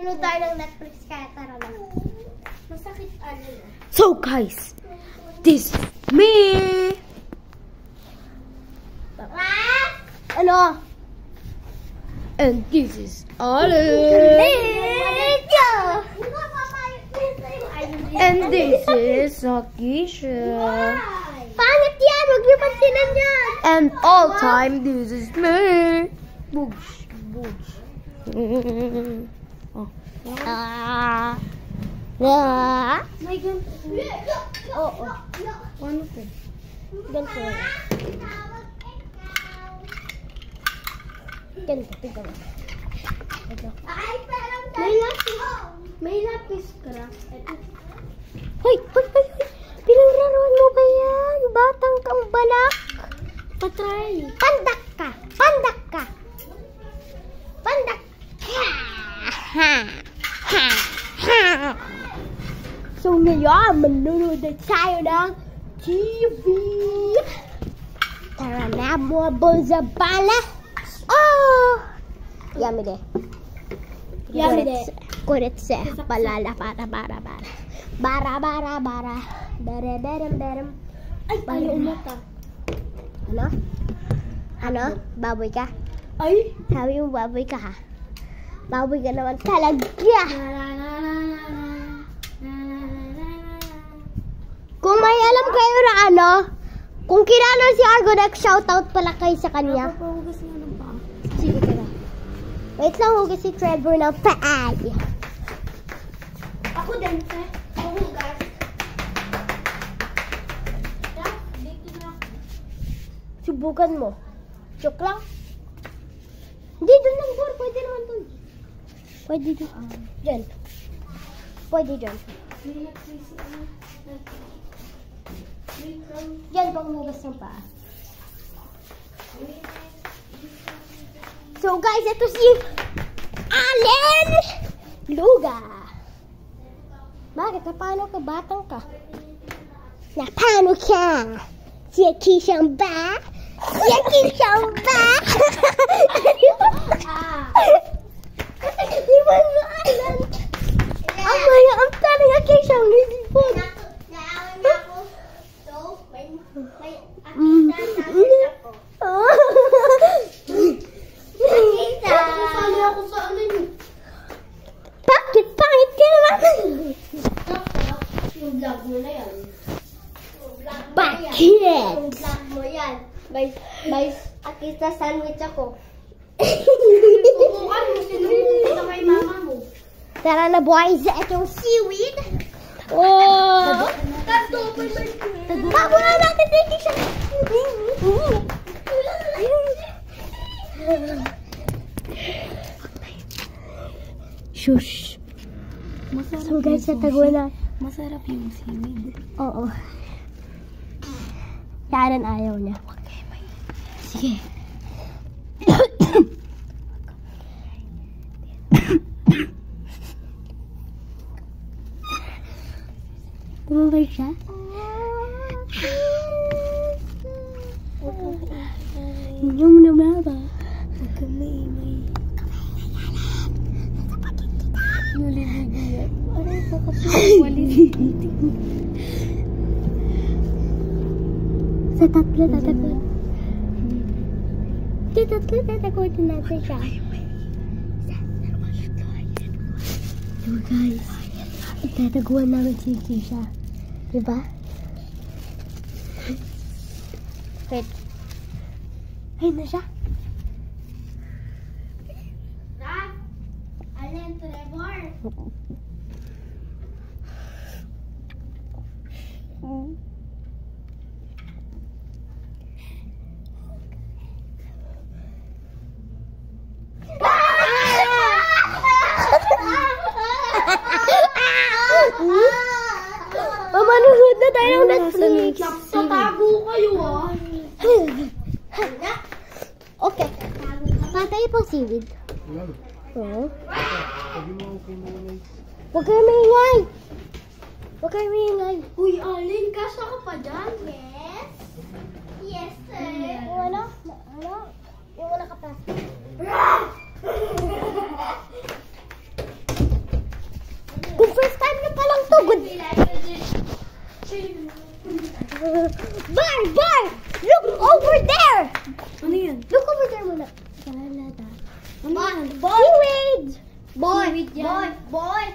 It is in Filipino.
Ano tayo ng Netflix kaya tara na. Masakit alin. So guys, this is me. Ano? And this is Alin. And this is Akisha. Pangit yan! Huwag niyo pansinan yan! And all time, this is me. Boosh, boosh. Oh. May ganito. Oo. Ano po? Ganito. Ganito, tignan mo. May lapis. May lapis ka. Ito. Hoy, hoy, hoy, hoy. Pinaglarawan mo ba yan? Batang kang balak. Patry. Pandak ka. Pandak ka. Pandak. So ngayon, manunod na tayo ng TV. Tara na, mga bala. Oh! Yummy de. Yummy de. Kuretse. Balala para. Bara. Berem. Ay, tayo umata. Ano? Ano? Baboy ka? Ay! Sabi mo baboy ka ha? Baboy ka naman talaga! Kung may alam kayo na ano, kung kilala si Argo, nag-shoutout pala kayo sa kanya. Napapahugas nga ng paa. Sige ka na. Wait lang, hugas si Trevor ng paa. Ako din, eh. Mahugas. Dito na. Subukan mo. Joke lang. Hindi, doon lang doon. Pwede naman doon. Pwede doon. Diyan. Pwede dyan. Diyan pang hugas ng paa. So guys, ito si Alin Luga. Bakit? Paano ka? Batang ka. Na paano ka? Si Akishang ba? Si Akishang ba? Di ba nga Alan? Ang maya, ang taring Akishang lilipon. Naawin mo ako. So, may Sali ako sa alin. Bakit? Pangit ka naman. Yung vlog mo na yan. Bakit? Yung vlog mo yan. May akita sandwich ako. Tutukan mo, sinubukan na kay mama mo. Tara na boys, itong seaweed. Oh! Bago na natin tingin siya. Shush. So guys, natagawa na. Masarap yung seaweed. Oo. Yaran ayaw niya. Sige. Tumabay siya? Hindi mo na ba? Huwag ka maingay. Naliligiyan. Aray, kakapit. Sa tatlo. Tatakutin natin siya. So guys, itataguan namin si Kisha. Diba? Wait. Ayun na siya. Rap! Alin, Trevor? Manonood na tayo ng Netflix. Tatago kayo ah. Okay. Patay po seaweed. Oo. Huwag kayo maingay. Huwag kayo maingay. Uy, Alin, kasya ka pa dyan? Yes. Yes, sir. Ano? Yung nakapasok. Bar! Look over there! Ano yan? Look over there muna. Canada. Boy! Boy! Boy! Boy!